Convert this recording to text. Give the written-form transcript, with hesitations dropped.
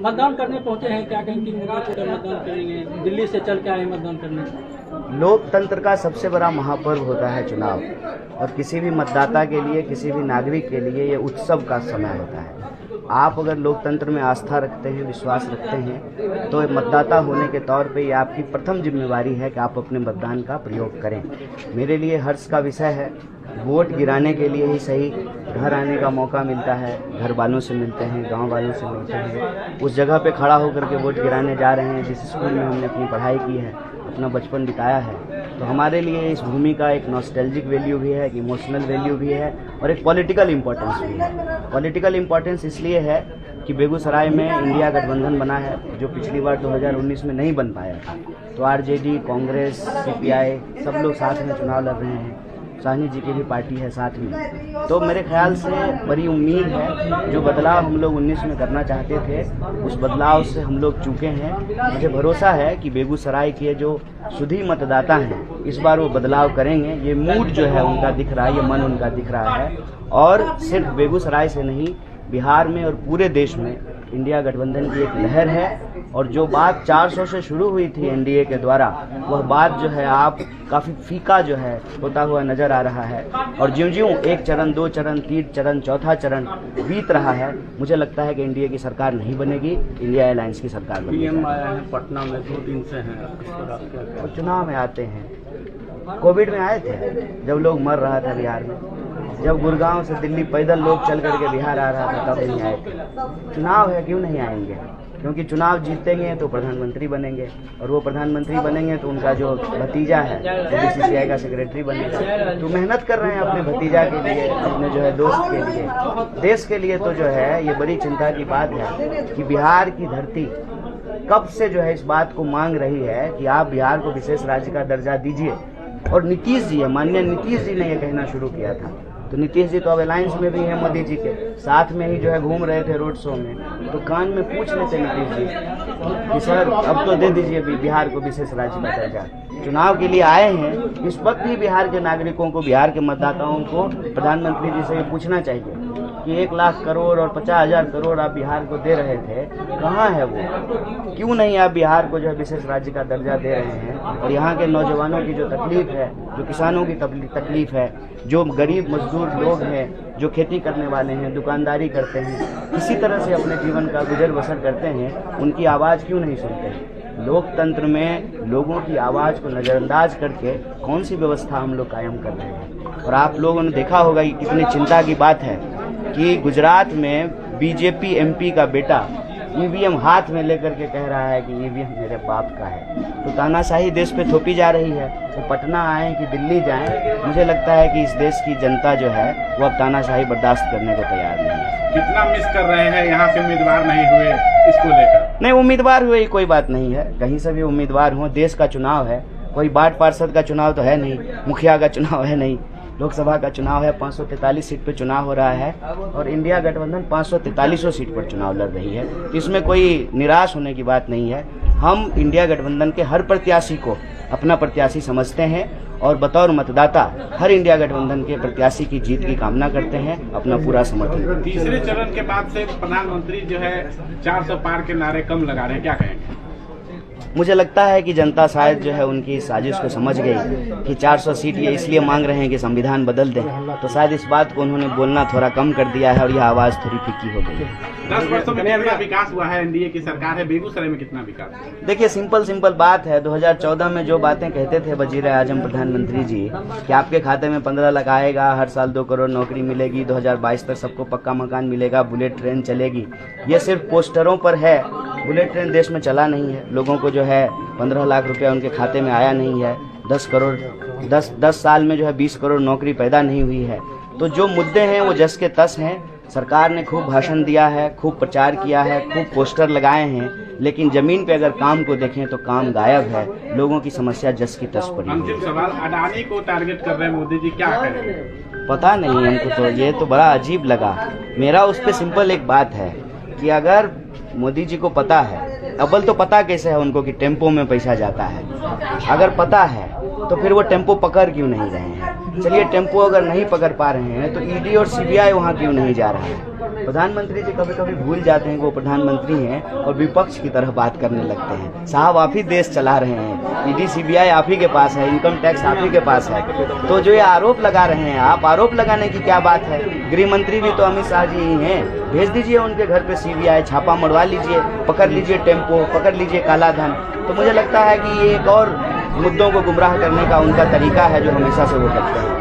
मतदान करने पहुंचे हैं, क्या कहें कि मोदी को मतदान करेंगे? दिल्ली से चल के आए मतदान करने। लोकतंत्र का सबसे बड़ा महापर्व होता है चुनाव, और किसी भी मतदाता के लिए, किसी भी नागरिक के लिए ये उत्सव का समय होता है। आप अगर लोकतंत्र में आस्था रखते हैं, विश्वास रखते हैं, तो मतदाता होने के तौर पे ये आपकी प्रथम जिम्मेवारी है कि आप अपने मतदान का प्रयोग करें। मेरे लिए हर्ष का विषय है, वोट गिराने के लिए ही सही घर आने का मौका मिलता है, घर वालों से मिलते हैं, गांव वालों से मिलते हैं, उस जगह पे खड़ा होकर के वोट गिराने जा रहे हैं जिस स्कूल में हमने अपनी पढ़ाई की है, अपना बचपन बिताया है। तो हमारे लिए इस भूमि का एक नॉस्टैल्जिक वैल्यू भी है, एक इमोशनल वैल्यू भी है, और एक पॉलिटिकल इम्पोर्टेंस भी है। पॉलिटिकल इम्पोर्टेंस इसलिए है कि बेगूसराय में इंडिया गठबंधन बना है, जो पिछली बार 2019 में नहीं बन पाया था। तो आरजेडी, कांग्रेस, सीपीआई सब लोग साथ में चुनाव लड़ रहे हैं, साहनी जी की भी पार्टी है साथ में। तो मेरे ख्याल से बड़ी उम्मीद है, जो बदलाव हम लोग 19 में करना चाहते थे उस बदलाव से हम लोग चूके हैं। मुझे भरोसा है कि बेगूसराय के जो शुद्धी मतदाता हैं इस बार वो बदलाव करेंगे। ये मूड जो है उनका दिख रहा है, ये मन उनका दिख रहा है, और सिर्फ बेगूसराय से नहीं, बिहार में और पूरे देश में इंडिया गठबंधन की एक लहर है। और जो बात 400 से शुरू हुई थी एनडीए के द्वारा, वह बात जो है आप काफ़ी फीका जो है होता हुआ नज़र आ रहा है। और ज्यों-ज्यों एक चरण, 2 चरण, 3 चरण, चौथा चरण बीत रहा है, मुझे लगता है कि एनडीए की सरकार नहीं बनेगी, इंडिया अलायंस की सरकार बनेगी। पीएम आया है पटना में, 2 दिन से हैं, इस पर आप क्या? और चुनाव में आते हैं, कोविड में आए थे जब लोग मर रहा था बिहार में, जब गुड़गांव से दिल्ली पैदल लोग चल करके बिहार आ रहा था तब नहीं आए थे। चुनाव है, क्यों नहीं आएंगे? क्योंकि चुनाव जीतेंगे तो प्रधानमंत्री बनेंगे, और वो प्रधानमंत्री बनेंगे तो उनका जो भतीजा है वो बीसीसीआई का सेक्रेटरी बनेगा। तो मेहनत कर रहे हैं अपने भतीजा के लिए, अपने जो है दोस्त के लिए, देश के लिए। तो जो है ये बड़ी चिंता की बात है कि बिहार की धरती कब से जो है इस बात को मांग रही है कि आप बिहार को विशेष राज्य का दर्जा दीजिए। और नीतीश जी है, माननीय नीतीश जी ने यह कहना शुरू किया था। तो नीतीश जी तो अब अलायंस में भी हैं मोदी जी के साथ में ही जो है घूम रहे थे रोड शो में, तो कान में पूछ लेते नीतीश जी कि सर अब तो दे दीजिए बिहार को विशेष राज्य का दर्जा। चुनाव के लिए आए हैं, इस वक्त ही बिहार के नागरिकों को, बिहार के मतदाताओं को प्रधानमंत्री जी से ये पूछना चाहिए कि 1 लाख करोड़ और 50,000 करोड़ आप बिहार को दे रहे थे, कहाँ है वो? क्यों नहीं आप बिहार को जो है विशेष राज्य का दर्जा दे रहे हैं? और यहाँ के नौजवानों की जो तकलीफ है, जो किसानों की तकलीफ है, जो गरीब मजदूर लोग हैं, जो खेती करने वाले हैं, दुकानदारी करते हैं, किसी तरह से अपने जीवन का गुजर बसर करते हैं, उनकी आवाज़ क्यों नहीं सुनते हैं? लोकतंत्र में लोगों की आवाज़ को नज़रअंदाज करके कौन सी व्यवस्था हम लोग कायम कर रहे हैं? और आप लोगों ने देखा होगा कि कितनी चिंता की बात है कि गुजरात में बीजेपी एमपी का बेटा ईवीएम हाथ में लेकर के कह रहा है कि ईवीएम मेरे बाप का है। तो तानाशाही देश पे थोपी जा रही है। तो पटना आए कि दिल्ली जाएं, मुझे लगता है कि इस देश की जनता जो है वो अब तानाशाही बर्दाश्त करने को तैयार नहीं है। कितना मिस कर रहे हैं यहाँ से उम्मीदवार नहीं हुए इसको लेकर? नहीं, उम्मीदवार हुए कोई बात नहीं है, कहीं से भी उम्मीदवार हों, देश का चुनाव है, कोई वार्ड पार्षद का चुनाव तो है नहीं, मुखिया का चुनाव है नहीं, लोकसभा का चुनाव है। 543 सीट पर चुनाव हो रहा है और इंडिया गठबंधन 543 सीट पर चुनाव लड़ रही है। तो इसमें कोई निराश होने की बात नहीं है। हम इंडिया गठबंधन के हर प्रत्याशी को अपना प्रत्याशी समझते हैं और बतौर मतदाता हर इंडिया गठबंधन के प्रत्याशी की जीत की कामना करते हैं, अपना पूरा समर्थन। तीसरे चरण के बाद से प्रधानमंत्री जो है 400 पार के नारे कम लगा रहे हैं, क्या कहेंगे? मुझे लगता है कि जनता शायद जो है उनकी साजिश को समझ गई कि 400 सीट ये इसलिए मांग रहे हैं कि संविधान बदल दें, तो शायद इस बात को उन्होंने बोलना थोड़ा कम कर दिया है और यह आवाज़ थोड़ी फीकी हो गई है। 10 वर्षों में कितना विकास हुआ है? एनडीए की सरकार है, बेगूसराय में कितना विकास? देखिए, सिंपल बात है। 2014 में जो बातें कहते थे वजीर आजम प्रधानमंत्री जी कि आपके खाते में 15 लाख आएगा, हर साल 2 करोड़ नौकरी मिलेगी, 2022 तक सबको पक्का मकान मिलेगा, बुलेट ट्रेन चलेगी, ये सिर्फ पोस्टरों पर है। बुलेट ट्रेन देश में चला नहीं है, लोगों को जो है 15 लाख रुपया उनके खाते में आया नहीं है, 10 साल में जो है 20 करोड़ नौकरी पैदा नहीं हुई है। तो जो मुद्दे हैं वो जस के तस हैं। सरकार ने खूब भाषण दिया है, खूब प्रचार किया है, खूब पोस्टर लगाए हैं, लेकिन जमीन पे अगर काम को देखें तो काम गायब है। लोगों की समस्या जस की तस पड़ी है। अंतिम सवाल, अडानी को टारगेट कर रहे हैं मोदी जी, क्या करेंगे? पता नहीं हमको, तो ये तो बड़ा अजीब लगा। मेरा उस पर सिंपल एक बात है कि अगर मोदी जी को पता है, अव्वल तो पता कैसे है उनको कि टेम्पो में पैसा जाता है, अगर पता है तो फिर वो टेम्पो पकड़ क्यों नहीं रहे हैं? चलिए, टेम्पो अगर नहीं पकड़ पा रहे हैं तो ईडी और सीबीआई वहाँ क्यों नहीं जा रहा है? प्रधानमंत्री जी कभी कभी भूल जाते हैं कि वो प्रधानमंत्री हैं और विपक्ष की तरह बात करने लगते हैं। साहब आप ही देश चला रहे हैं, ईडी सीबीआई आप ही के पास है, इनकम टैक्स आप ही के पास है, तो जो ये आरोप लगा रहे हैं आप, आरोप लगाने की क्या बात है? गृह मंत्री भी तो अमित शाह जी ही हैं, भेज दीजिए उनके घर पे सीबीआई, छापा मरवा लीजिए, पकड़ लीजिए टेम्पो, पकड़ लीजिए काला धन। तो मुझे लगता है कि ये एक और मुद्दों को गुमराह करने का उनका तरीका है जो हमेशा से वो करते हैं।